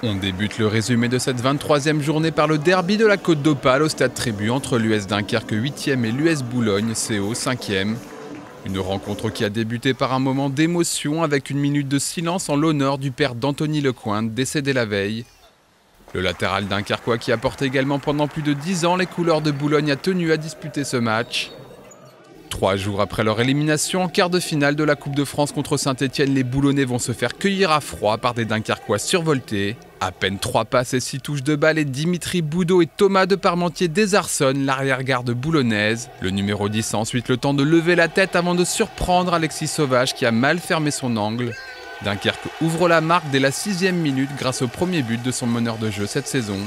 On débute le résumé de cette 23e journée par le derby de la Côte d'Opale au stade Tribu entre l'US Dunkerque 8e et l'US Boulogne CO 5e. Une rencontre qui a débuté par un moment d'émotion avec une minute de silence en l'honneur du père d'Anthony Lecointe, décédé la veille. Le latéral dunkerquois qui a porté également pendant plus de 10 ans les couleurs de Boulogne a tenu à disputer ce match. 3 jours après leur élimination en quart de finale de la Coupe de France contre Saint-Etienne, les Boulonnais vont se faire cueillir à froid par des Dunkerquois survoltés. À peine 3 passes et 6 touches de balle et Dimitri Boudot et Thomas de Parmentier désarçonnent l'arrière-garde boulonnaise. Le numéro 10 a ensuite le temps de lever la tête avant de surprendre Alexis Sauvage qui a mal fermé son angle. Dunkerque ouvre la marque dès la 6e minute grâce au premier but de son meneur de jeu cette saison.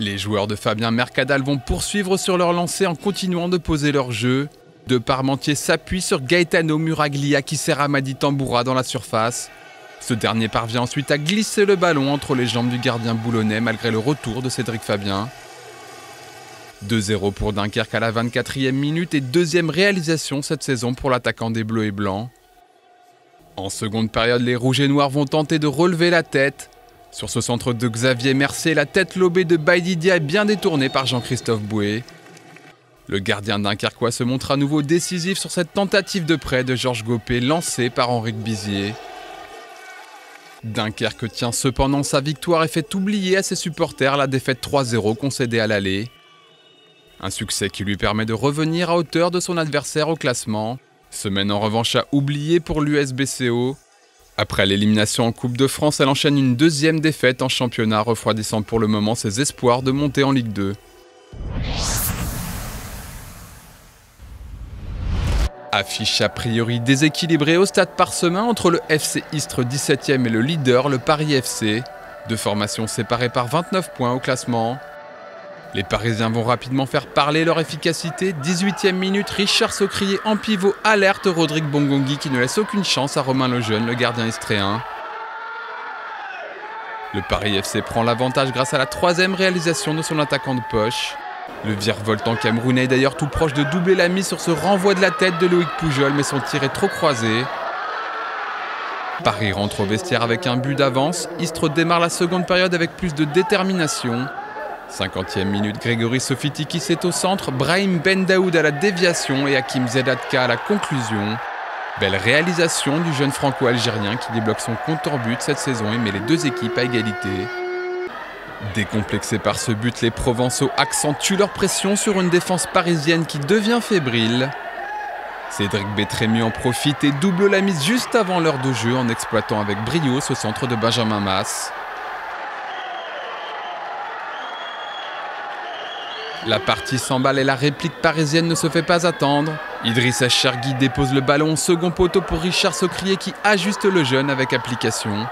Les joueurs de Fabien Mercadal vont poursuivre sur leur lancée en continuant de poser leur jeu. De Parmentier s'appuie sur Gaetano Muraglia qui sert Amadi Tamboura dans la surface. Ce dernier parvient ensuite à glisser le ballon entre les jambes du gardien boulonnais malgré le retour de Cédric Fabien. 2-0 pour Dunkerque à la 24e minute et deuxième réalisation cette saison pour l'attaquant des Bleus et Blancs. En seconde période, les Rouges et Noirs vont tenter de relever la tête. Sur ce centre de Xavier Mercier, la tête lobée de Baïdidia est bien détournée par Jean-Christophe Boué. Le gardien dunkerquois se montre à nouveau décisif sur cette tentative de prêt de Georges Gopé lancée par Henrique Bizier. Dunkerque tient cependant sa victoire et fait oublier à ses supporters la défaite 3-0 concédée à l'aller. Un succès qui lui permet de revenir à hauteur de son adversaire au classement. Semaine en revanche à oublier pour l'USBCO. Après l'élimination en Coupe de France, elle enchaîne une deuxième défaite en championnat, refroidissant pour le moment ses espoirs de monter en Ligue 2. Affiche a priori déséquilibrée au stade Parsemin entre le FC Istres 17e et le leader, le Paris FC. Deux formations séparées par 29 points au classement. Les Parisiens vont rapidement faire parler leur efficacité. 18e minute, Richard Socrier en pivot alerte Rodrigue Bongongi qui ne laisse aucune chance à Romain Lejeune, le gardien istréen. Le Paris FC prend l'avantage grâce à la 3e réalisation de son attaquant de poche. Le virevoltant camerounais est d'ailleurs tout proche de doubler la mise sur ce renvoi de la tête de Loïc Poujol, mais son tir est trop croisé. Paris rentre au vestiaire avec un but d'avance. Istres démarre la seconde période avec plus de détermination. 50e minute, Grégory Sofitikis est au centre, Brahim Ben Daoud à la déviation et Hakim Zedatka à la conclusion. Belle réalisation du jeune franco-algérien qui débloque son compte hors but cette saison et met les deux équipes à égalité. Décomplexés par ce but, les Provençaux accentuent leur pression sur une défense parisienne qui devient fébrile. Cédric Bétrémy en profite et double la mise juste avant l'heure de jeu en exploitant avec brio ce centre de Benjamin Mas. La partie s'emballe et la réplique parisienne ne se fait pas attendre. Idrissa Chergui dépose le ballon au second poteau pour Richard Socrier qui ajuste le jeune avec application.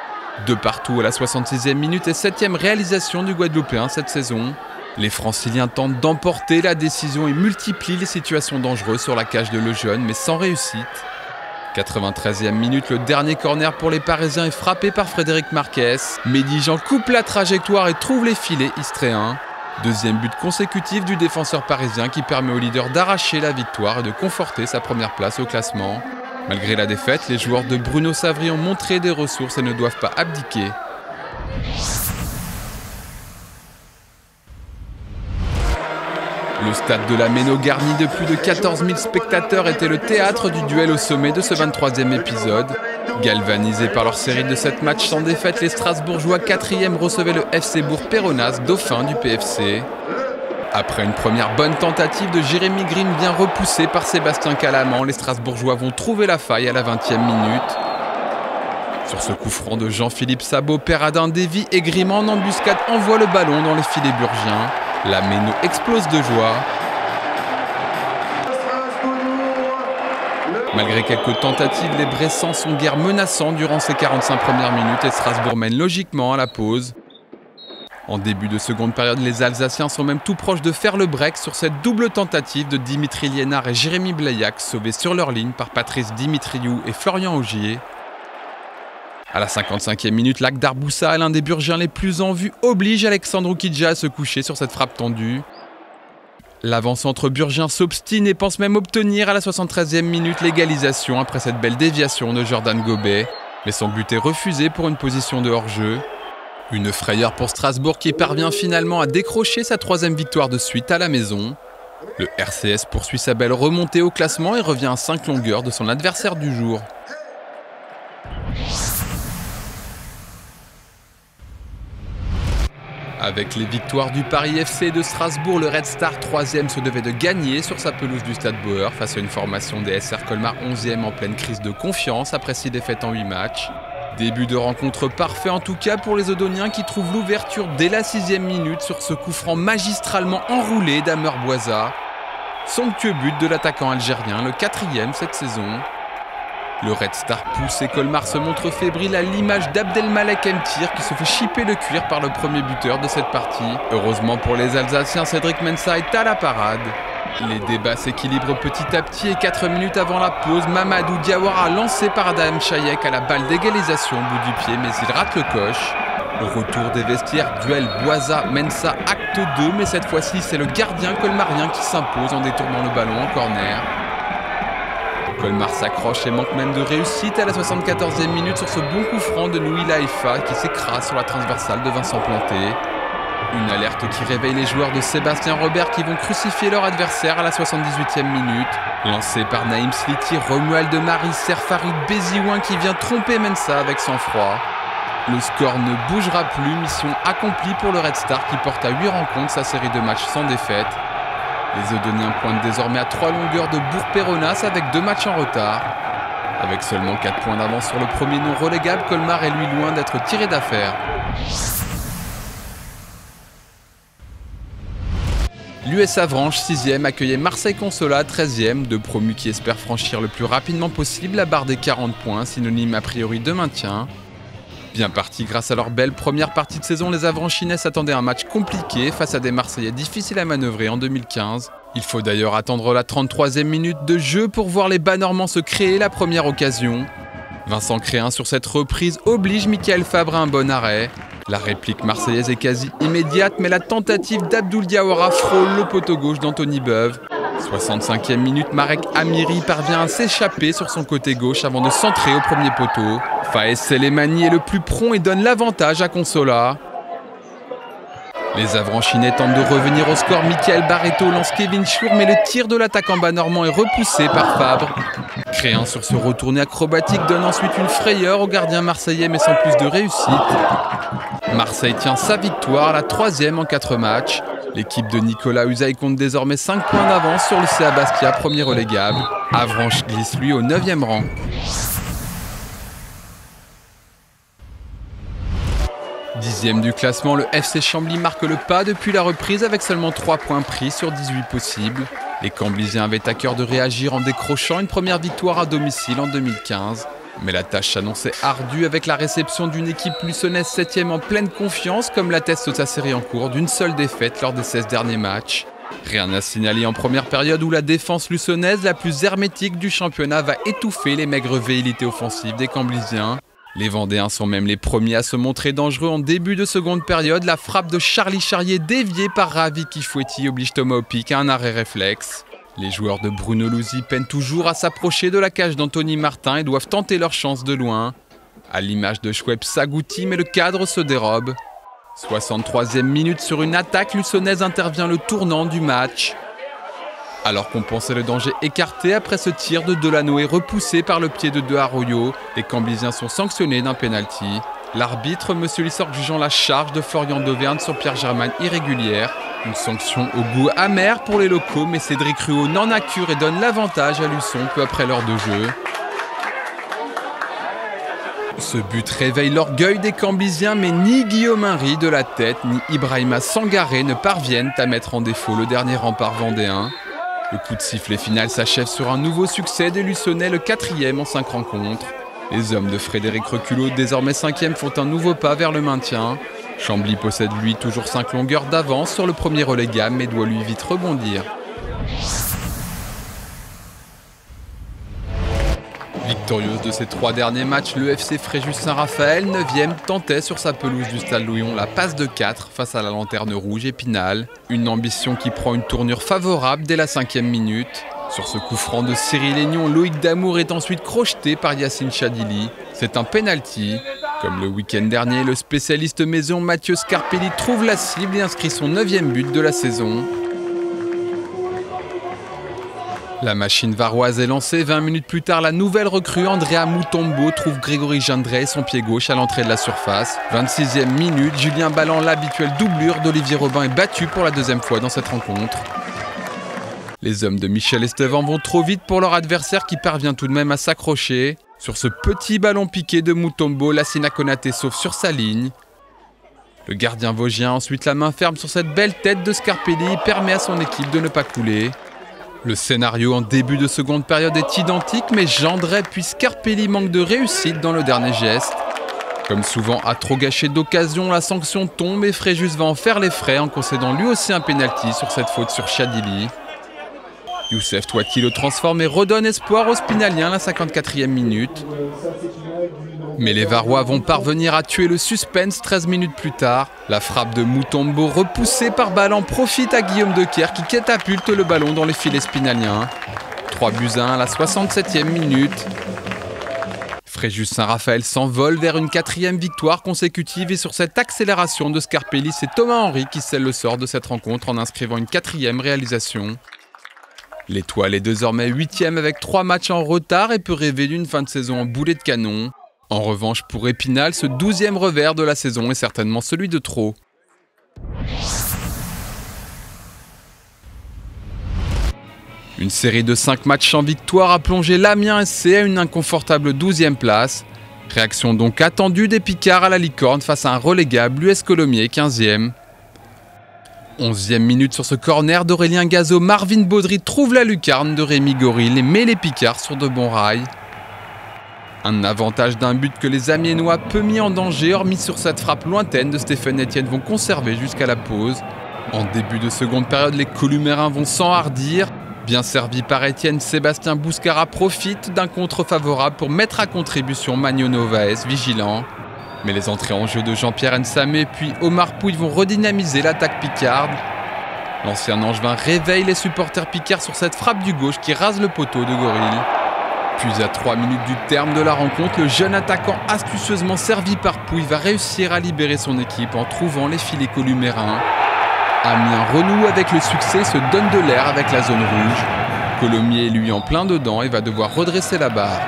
De partout à la 66e minute et 7e réalisation du Guadeloupéen cette saison. Les Franciliens tentent d'emporter la décision et multiplient les situations dangereuses sur la cage de Lejeune mais sans réussite. 93e minute, le dernier corner pour les Parisiens est frappé par Frédéric Marquez. Mehdi Jean coupe la trajectoire et trouve les filets istréens. Deuxième but consécutif du défenseur parisien qui permet au leader d'arracher la victoire et de conforter sa première place au classement. Malgré la défaite, les joueurs de Bruno Savry ont montré des ressources et ne doivent pas abdiquer. Le stade de la Méno garni de plus de 14 000 spectateurs était le théâtre du duel au sommet de ce 23e épisode. Galvanisés par leur série de 7 matchs sans défaite, les Strasbourgeois 4e recevaient le FC Bourg-Péronas, dauphin du PFC. Après une première bonne tentative de Jérémy Green bien repoussée par Sébastien Calaman, les Strasbourgeois vont trouver la faille à la 20e minute. Sur ce coup franc de Jean-Philippe Sabot, Perradin dévie et Grimaud en embuscade envoie le ballon dans les filets burgiens. La Méno explose de joie. Malgré quelques tentatives, les Bressans sont guère menaçants durant ces 45 premières minutes et Strasbourg mène logiquement à la pause. En début de seconde période, les Alsaciens sont même tout proches de faire le break sur cette double tentative de Dimitri Liénard et Jérémy Bleillac, sauvés sur leur ligne par Patrice Dimitriou et Florian Augier. À la 55e minute, Lakhdar Boussa, l'un des Burgiens les plus en vue, oblige Alexandre Oukidja à se coucher sur cette frappe tendue. L'avant-centre burgien s'obstine et pense même obtenir à la 73e minute l'égalisation après cette belle déviation de Jordan Gobet. Mais son but est refusé pour une position de hors-jeu. Une frayeur pour Strasbourg qui parvient finalement à décrocher sa 3e victoire de suite à la maison. Le RCS poursuit sa belle remontée au classement et revient à 5 longueurs de son adversaire du jour. Avec les victoires du Paris FC et de Strasbourg, le Red Star 3e se devait de gagner sur sa pelouse du Stade Bauer face à une formation des SR Colmar 11e en pleine crise de confiance après 6 défaites en 8 matchs. Début de rencontre parfait en tout cas pour les Odoniens qui trouvent l'ouverture dès la 6e minute sur ce coup franc magistralement enroulé d'Amer Bouaza. Somptueux but de l'attaquant algérien, le 4e cette saison. Le Red Star pousse et Colmar se montre fébrile à l'image d'Abdelmalek Mtir qui se fait chipper le cuir par le premier buteur de cette partie. Heureusement pour les Alsaciens, Cédric Mensah est à la parade. Les débats s'équilibrent petit à petit et 4 minutes avant la pause, Mamadou Diawara lancé par Adam Chayek à la balle d'égalisation au bout du pied mais il rate le coche. Au retour des vestiaires, duel Bouaza-Mensah acte 2 mais cette fois-ci c'est le gardien colmarien qui s'impose en détournant le ballon en corner. Colmar s'accroche et manque même de réussite à la 74e minute sur ce bon coup franc de Nouila Haifa qui s'écrase sur la transversale de Vincent Planté. Une alerte qui réveille les joueurs de Sébastien Robert qui vont crucifier leur adversaire à la 78e minute. Lancé par Naïm Sliti, Romuald de Maris sert Farid Béziouin qui vient tromper Mensah avec sang-froid. Le score ne bougera plus, mission accomplie pour le Red Star qui porte à 8 rencontres sa série de matchs sans défaite. Les Odoniens pointent désormais à 3 longueurs de Bourg-Péronas avec 2 matchs en retard. Avec seulement 4 points d'avance sur le premier non relégable, Colmar est lui loin d'être tiré d'affaire. L'US Avranches 6e accueillait Marseille Consolat 13e, 2 promus qui espèrent franchir le plus rapidement possible la barre des 40 points, synonyme a priori de maintien. Bien partis grâce à leur belle première partie de saison, les Avranchinais s'attendaient à un match compliqué face à des Marseillais difficiles à manœuvrer en 2015. Il faut d'ailleurs attendre la 33e minute de jeu pour voir les Bas-Normands se créer la première occasion. Vincent Créin sur cette reprise oblige Michael Fabre à un bon arrêt. La réplique marseillaise est quasi immédiate, mais la tentative d'Abdoul Diawara frôle le poteau gauche d'Anthony Beuve. 65e minute, Marek Amiri parvient à s'échapper sur son côté gauche avant de centrer au premier poteau. Faes Selemani est le plus prompt et donne l'avantage à Consolat. Les Avranchinais tentent de revenir au score. Michael Barreto lance Kevin Schur, mais le tir de l'attaquant bas-normand est repoussé par Fabre. Créin sur ce retourné acrobatique donne ensuite une frayeur au gardien marseillais, mais sans plus de réussite. Marseille tient sa victoire, la 3e en 4 matchs. L'équipe de Nicolas Usaï compte désormais 5 points d'avance sur le CA Bastia, premier relégable. Avranches glisse lui au 9e rang. Dixième du classement, le FC Chambly marque le pas depuis la reprise avec seulement 3 points pris sur 18 possibles. Les Camblisiens avaient à cœur de réagir en décrochant une première victoire à domicile en 2015. Mais la tâche s'annonçait ardue avec la réception d'une équipe luçonnaise 7e en pleine confiance, comme l'atteste sa série en cours d'une seule défaite lors des 16 derniers matchs. Rien à signaler en première période où la défense luçonnaise, la plus hermétique du championnat, va étouffer les maigres velléités offensives des Camblisiens. Les Vendéens sont même les premiers à se montrer dangereux en début de seconde période. La frappe de Charlie Charrier déviée par Ravi Kifouetti oblige Thomas Opic à un arrêt réflexe. Les joueurs de Bruno Louzy peinent toujours à s'approcher de la cage d'Anthony Martin et doivent tenter leur chance de loin. À l'image de Chouep Sagouti, mais le cadre se dérobe. 63e minute sur une attaque luçonnaise intervient le tournant du match. Alors qu'on pensait le danger écarté après ce tir de Delanoë repoussé par le pied de De Arroyo, les Camblisiens sont sanctionnés d'un pénalty. L'arbitre, M. Lissorg, jugeant la charge de Florian Dauvergne sur Pierre Germain irrégulière. Une sanction au goût amer pour les locaux, mais Cédric Ruot n'en a cure et donne l'avantage à Luçon peu après l'heure de jeu. Ce but réveille l'orgueil des Camblisiens, mais ni Guillaume Henry de la tête, ni Ibrahima Sangaré ne parviennent à mettre en défaut le dernier rempart vendéen. Le coup de sifflet final s'achève sur un nouveau succès des Luçonnais, le 4e en 5 rencontres. Les hommes de Frédéric Reculot, désormais 5e, font un nouveau pas vers le maintien. Chambly possède lui toujours 5 longueurs d'avance sur le premier relégable, mais doit lui vite rebondir. Victorieuse de ses 3 derniers matchs, le FC Fréjus Saint-Raphaël, 9e, tentait sur sa pelouse du Stade Louillon la passe de 4 face à la Lanterne Rouge Épinal. Une ambition qui prend une tournure favorable dès la 5e minute. Sur ce coup franc de Cyril Aignon, Loïc Damour est ensuite crocheté par Yacine Chadili. C'est un penalty. Comme le week-end dernier, le spécialiste maison Mathieu Scarpelli trouve la cible et inscrit son 9e but de la saison. La machine varoise est lancée. 20 minutes plus tard, la nouvelle recrue Andrea Mutombo trouve Grégory Gendré, son pied gauche, à l'entrée de la surface. 26e minute, Julien Balland, l'habituelle doublure d'Olivier Robin, est battu pour la 2e fois dans cette rencontre. Les hommes de Michel Estevant vont trop vite pour leur adversaire qui parvient tout de même à s'accrocher. Sur ce petit ballon piqué de Mutombo, Lassina Konaté sauve sur sa ligne. Le gardien vosgien a ensuite la main ferme sur cette belle tête de Scarpelli et permet à son équipe de ne pas couler. Le scénario en début de seconde période est identique, mais Gendré puis Scarpelli manquent de réussite dans le dernier geste. Comme souvent, à trop gâcher d'occasion, la sanction tombe et Fréjus va en faire les frais en concédant lui aussi un pénalty sur cette faute sur Chadili. Youssef Touati le transforme et redonne espoir aux Spinaliens à la 54e minute. Mais les Varois vont parvenir à tuer le suspense 13 minutes plus tard. La frappe de Mutombo, repoussée par Balland, profite à Guillaume Decker qui catapulte le ballon dans les filets spinaliens. 3-1 à la 67e minute. Fréjus Saint-Raphaël s'envole vers une 4e victoire consécutive et sur cette accélération de Scarpelli, c'est Thomas Henry qui scelle le sort de cette rencontre en inscrivant une 4e réalisation. L'Étoile est désormais 8e avec 3 matchs en retard et peut rêver d'une fin de saison en boulet de canon. En revanche, pour Épinal, ce 12e revers de la saison est certainement celui de trop. Une série de 5 matchs sans victoire a plongé l'Amiens SC à une inconfortable 12e place. Réaction donc attendue des Picards à la licorne face à un relégable l'US Colomiers 15e. 11e minute sur ce corner d'Aurélien Gazo, Marvin Baudry trouve la lucarne de Rémi Goril et met les Picards sur de bons rails. Un avantage d'un but que les Amiénois, peu mis en danger, hormis sur cette frappe lointaine de Stéphane Etienne, vont conserver jusqu'à la pause. En début de seconde période, les Columérins vont s'enhardir. Bien servi par Etienne, Sébastien Bouscara profite d'un contre favorable pour mettre à contribution Magno Novaes, vigilant. Mais les entrées en jeu de Jean-Pierre Nsamé puis Omar Pouille vont redynamiser l'attaque picarde. L'ancien Angevin réveille les supporters picards sur cette frappe du gauche qui rase le poteau de Goril. Puis à 3 minutes du terme de la rencontre, le jeune attaquant astucieusement servi par Pouille va réussir à libérer son équipe en trouvant les filets columérins. Amiens renoue avec le succès, se donne de l'air avec la zone rouge. Colomiers est lui en plein dedans et va devoir redresser la barre.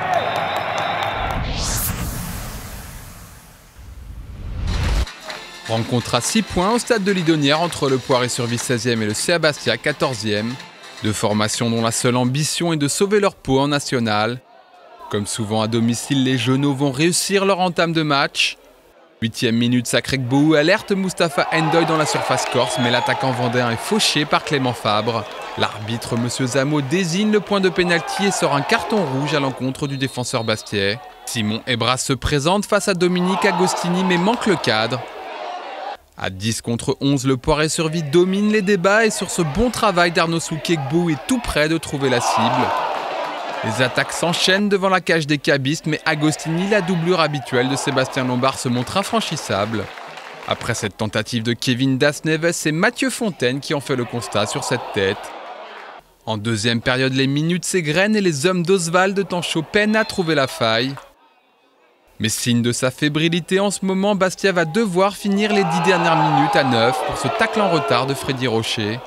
Rencontre à 6 points au stade de l'Idonnière entre le Poiré-sur-Vie 16e et le CA Bastia 14e. Deux formations dont la seule ambition est de sauver leur peau en national. Comme souvent à domicile, les Genoux vont réussir leur entame de match. 8e minute, Sacré-Gbou alerte Mustapha Ndoye dans la surface corse, mais l'attaquant vendéen est fauché par Clément Fabre. L'arbitre M. Zamo désigne le point de pénalty et sort un carton rouge à l'encontre du défenseur bastiais. Simon Ebras se présente face à Dominique Agostini mais manque le cadre. À 10 contre 11, le Poiré-sur-Vie domine les débats et sur ce bon travail d'Arnaud Souquet, Gbou est tout près de trouver la cible. Les attaques s'enchaînent devant la cage des cabistes, mais Agostini, la doublure habituelle de Sébastien Lombard, se montre infranchissable. Après cette tentative de Kevin Das-Neves, c'est Mathieu Fontaine qui en fait le constat sur cette tête. En deuxième période, les minutes s'égrènent et les hommes d'Oswald Tanchot peinent à trouver la faille. Mais signe de sa fébrilité en ce moment, Bastia va devoir finir les 10 dernières minutes à 9 pour ce tacle en retard de Freddy Rocher.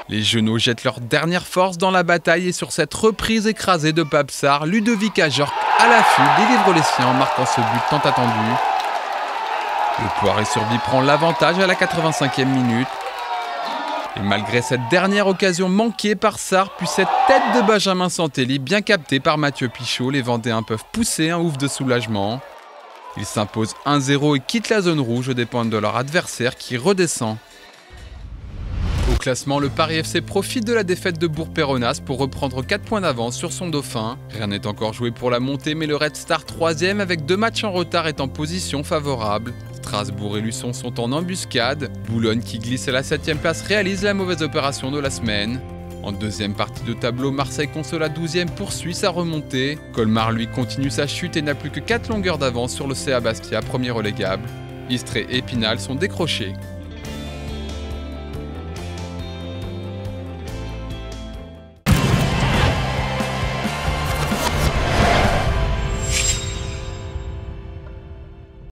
Les Genoux jettent leur dernière force dans la bataille et sur cette reprise écrasée de Papsar, Ludovic Ajorc à l'affût délivre les siens en marquant ce but tant attendu. Le Poiré-sur-Vie prend l'avantage à la 85e minute. Et malgré cette dernière occasion manquée par Sarr, puis cette tête de Benjamin Santelli bien captée par Mathieu Pichot, les Vendéens peuvent pousser un ouf de soulagement. Ils s'imposent 1-0 et quittent la zone rouge aux dépens de leur adversaire qui redescend. Au classement, le Paris FC profite de la défaite de Bourg-Péronas pour reprendre 4 points d'avance sur son dauphin. Rien n'est encore joué pour la montée, mais le Red Star 3e avec 2 matchs en retard est en position favorable. Strasbourg et Luçon sont en embuscade. Boulogne qui glisse à la 7e place réalise la mauvaise opération de la semaine. En deuxième partie de tableau, Marseille Consola 12e poursuit sa remontée. Colmar lui continue sa chute et n'a plus que 4 longueurs d'avance sur le CA Bastia, premier relégable. Istres et Épinal sont décrochés.